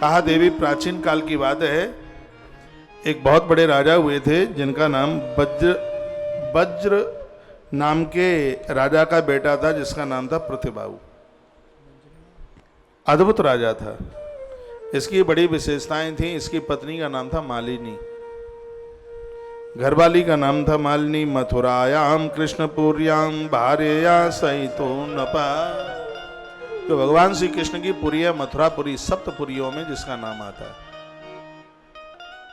कहा देवी प्राचीन काल की बात है, एक बहुत बड़े राजा हुए थे जिनका नाम वज्र नाम के राजा का बेटा था, जिसका नाम था प्रतिबाहु। अद्भुत राजा था। इसकी बड़ी विशेषताएं थी। इसकी पत्नी का नाम था मालिनी, घरवाली का नाम था मालिनी। मथुरायाम कृष्णपुर्याम भार्या सहितो नपा। जो भगवान श्री कृष्ण की पुरी है मथुरापुरी, सप्तपुरियों में जिसका नाम आता है,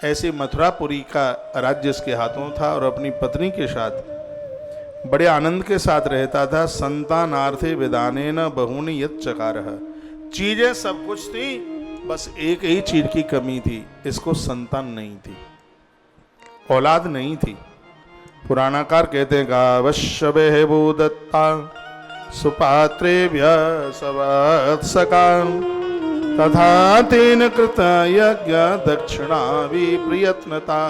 ऐसी मथुरापुरी का राज्य इसके हाथों था और अपनी पत्नी के साथ बड़े आनंद के साथ रहता था। संतानार्थे विदानेन बहूनि यत् चकारः। चीजें सब कुछ थी, बस एक ही चीज की कमी थी, इसको संतान नहीं थी, औलाद नहीं थी। पुराणाकार कहते हैं गावश्य बेहबूदत्ता सुपात्रेभ्य सवत्सका तथा तेन कृत यज्ञ दक्षिणा विप्रयत्नता।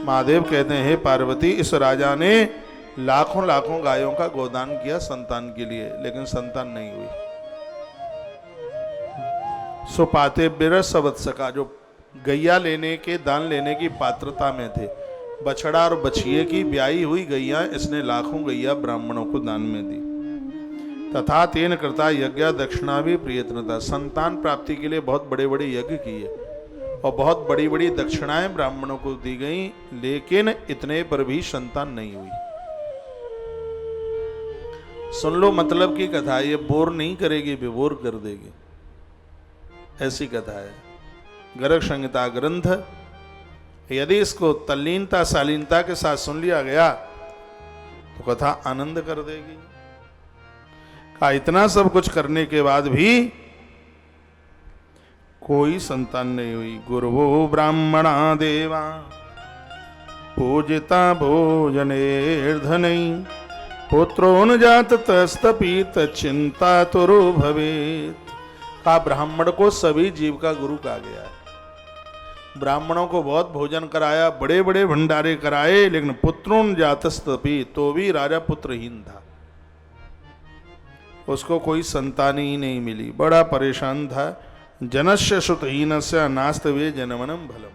महादेव कहते हैं हे पार्वती, इस राजा ने लाखों लाखों गायों का गोदान किया संतान के लिए, लेकिन संतान नहीं हुई। सुपाते बिरस वत्सका, जो गैया लेने के दान लेने की पात्रता में थे, बछड़ा और बछिए की ब्याई हुई गैया इसने लाखों गैया ब्राह्मणों को दान में दी। तथा तेन कृता यज्ञ दक्षिणा भी प्रयत्नता। संतान प्राप्ति के लिए बहुत बड़े बड़े यज्ञ किए और बहुत बड़ी बड़ी दक्षिणाएं ब्राह्मणों को दी गई, लेकिन इतने पर भी संतान नहीं हुई। सुन लो मतलब की कथा, ये बोर नहीं करेगी, विभोर कर देगी, ऐसी कथा है। गर्ग संहिता ग्रंथ, यदि इसको तल्लीनता शालीनता के साथ सुन लिया गया तो कथा आनंद कर देगी। का इतना सब कुछ करने के बाद भी कोई संतान नहीं हुई। गुरुवो ब्राह्मणा देवा पूजिता भोजनेर्धनै पुत्रो न जात तस्तपीत चिंता तुरो भवेत्। का ब्राह्मण को सभी जीव का गुरु कहा गया है। ब्राह्मणों को बहुत भोजन कराया, बड़े बड़े भंडारे कराए, लेकिन पुत्रों न जातस्तपी, तो भी राजा पुत्रहीन था, उसको कोई संतान ही नहीं मिली, बड़ा परेशान था। जनस्य श्रुतहीनस्य नास्तवे जनमनम भलम।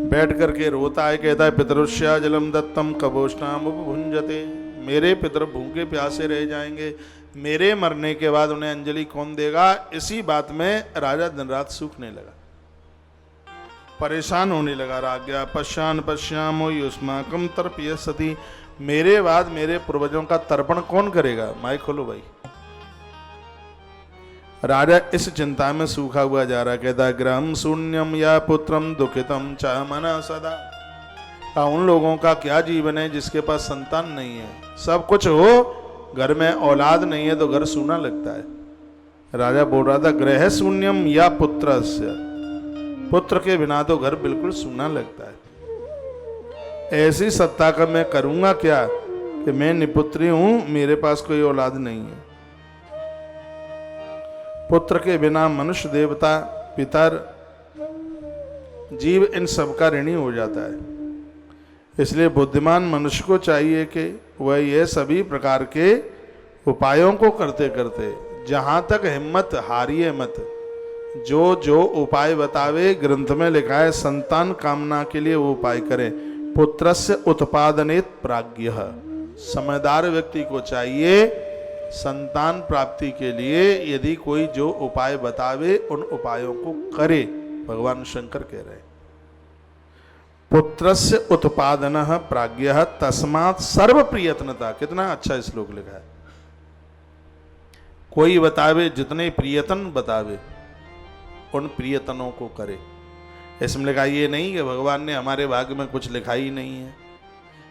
बैठ करके रोता है, कहता है पितरुष्या जलम दत्तम कबोष्णाम उपभुंजते। मेरे पितर भूखे प्यासे रह जाएंगे, मेरे मरने के बाद उन्हें अंजलि कौन देगा। इसी बात में राजा दिन रात सूखने लगा, परेशान होने लगा। राज्ञा पश्यान पश्यामो युष्माकम तर्पयसति। मेरे बाद मेरे पूर्वजों का तर्पण कौन करेगा। माइक खोलो भाई। राजा इस चिंता में सूखा हुआ जा रहा, कहता ग्रहम शून्यम या पुत्रम दुखितम च मना सदा। उन लोगों का क्या जीवन है जिसके पास संतान नहीं है। सब कुछ हो, घर में औलाद नहीं है तो घर सूना लगता है। राजा बोल रहा था ग्रह शून्यम या पुत्रस्य, पुत्र के बिना तो घर बिल्कुल सूना लगता है। ऐसी सत्ता का मैं करूंगा क्या कि मैं निपुत्री हूं, मेरे पास कोई औलाद नहीं है। पुत्र के बिना मनुष्य, देवता, पितर, जीव इन सब का ऋणी हो जाता है। इसलिए बुद्धिमान मनुष्य को चाहिए कि वह ये सभी प्रकार के उपायों को करते करते, जहां तक हिम्मत हारिए मत। जो जो उपाय बतावे, ग्रंथ में लिखा है संतान कामना के लिए वो उपाय करें। पुत्रस्य उत्पादनेत प्राज्ञः। समझदार व्यक्ति को चाहिए संतान प्राप्ति के लिए यदि कोई जो उपाय बतावे उन उपायों को करे। भगवान शंकर कह रहे हैं पुत्रस्य उत्पादनः प्राज्ञः तस्मात् सर्व प्रयत्नता। कितना अच्छा श्लोक लिखा है। कोई बतावे, जितने प्रयत्न बतावे उन प्रयत्नों को करे। इसमें लिखा ये नहीं कि भगवान ने हमारे भाग्य में कुछ लिखा ही नहीं है।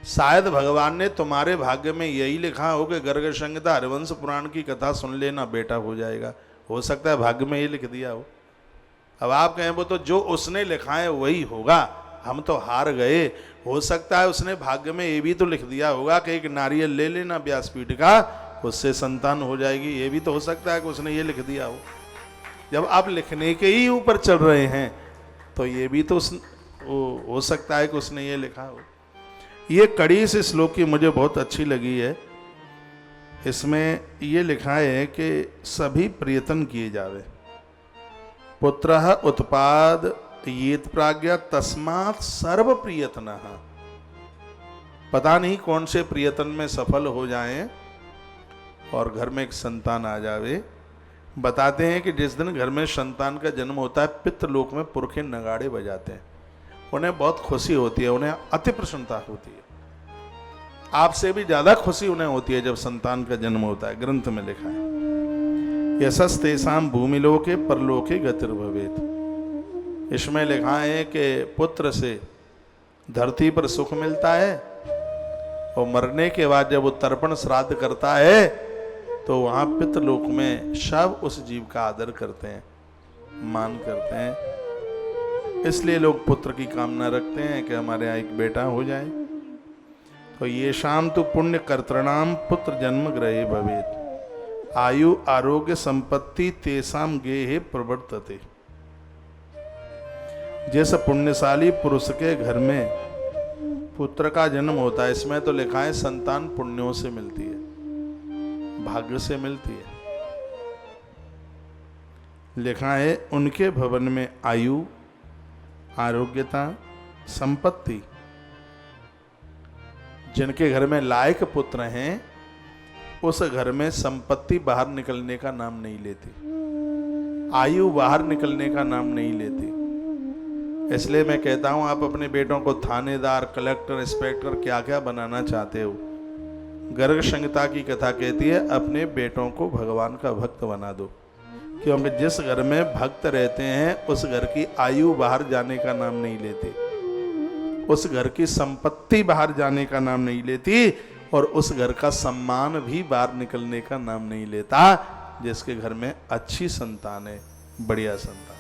शायद भगवान ने तुम्हारे भाग्य में यही लिखा हो कि गर्ग संहिता हरिवंश पुराण की कथा सुन लेना, बेटा हो जाएगा। हो सकता है भाग्य में ये लिख दिया हो। अब आप कहें वो तो जो उसने लिखा है वही होगा, हम तो हार गए। हो सकता है उसने भाग्य में ये भी तो लिख दिया होगा कि एक नारियल ले लेना व्यासपीठ का, उससे संतान हो जाएगी। ये भी तो हो सकता है कि उसने ये लिख दिया हो। जब आप लिखने के ही ऊपर चल रहे हैं तो ये भी तो हो सकता है कि उसने ये लिखा हो। ये कड़ी इस श्लोक की मुझे बहुत अच्छी लगी है। इसमें ये लिखा है कि सभी प्रयत्न किए जावे। पुत्रः उत्पाद येत प्राज्ञा तस्मात् सर्व प्रियतनः। पता नहीं कौन से प्रियतन में सफल हो जाएं और घर में एक संतान आ जावे। बताते हैं कि जिस दिन घर में संतान का जन्म होता है, पितृलोक में पुरखे नगाड़े बजाते हैं। उन्हें बहुत खुशी होती है, उन्हें अति प्रसन्नता होती है। आपसे भी ज्यादा खुशी उन्हें होती है जब संतान का जन्म होता है। ग्रंथ में लिखा है यशस्तेषां भूमिलोके परलोके गतिर्भवेत्। इसमें लिखा है कि पुत्र से धरती पर सुख मिलता है और मरने के बाद जब वो तर्पण श्राद्ध करता है तो वहां पितृलोक में सब उस जीव का आदर करते हैं, मान करते हैं। इसलिए लोग पुत्र की कामना रखते हैं कि हमारे यहाँ एक बेटा हो जाए। तो ये शाम तो पुण्य कर्तृणाम पुत्र जन्म ग्रहे भवेत् आयु आरोग्य संपत्ति तेसाम गेहे प्रवर्तते। जैसे पुण्यशाली पुरुष के घर में पुत्र का जन्म होता है, इसमें तो लिखा है संतान पुण्यों से मिलती है, भाग्य से मिलती है। लिखा है उनके भवन में आयु आरोग्यता संपत्ति। जिनके घर में लायक पुत्र हैं उस घर में संपत्ति बाहर निकलने का नाम नहीं लेती, आयु बाहर निकलने का नाम नहीं लेती। इसलिए मैं कहता हूं आप अपने बेटों को थानेदार, कलेक्टर, इंस्पेक्टर क्या क्या बनाना चाहते हो, गर्ग संहिता की कथा कहती है अपने बेटों को भगवान का भक्त बना दो। क्योंकि जिस घर में भक्त रहते हैं उस घर की आयु बाहर जाने का नाम नहीं लेती, उस घर की संपत्ति बाहर जाने का नाम नहीं लेती, और उस घर का सम्मान भी बाहर निकलने का नाम नहीं लेता। जिसके घर में अच्छी संतान है, बढ़िया संतान।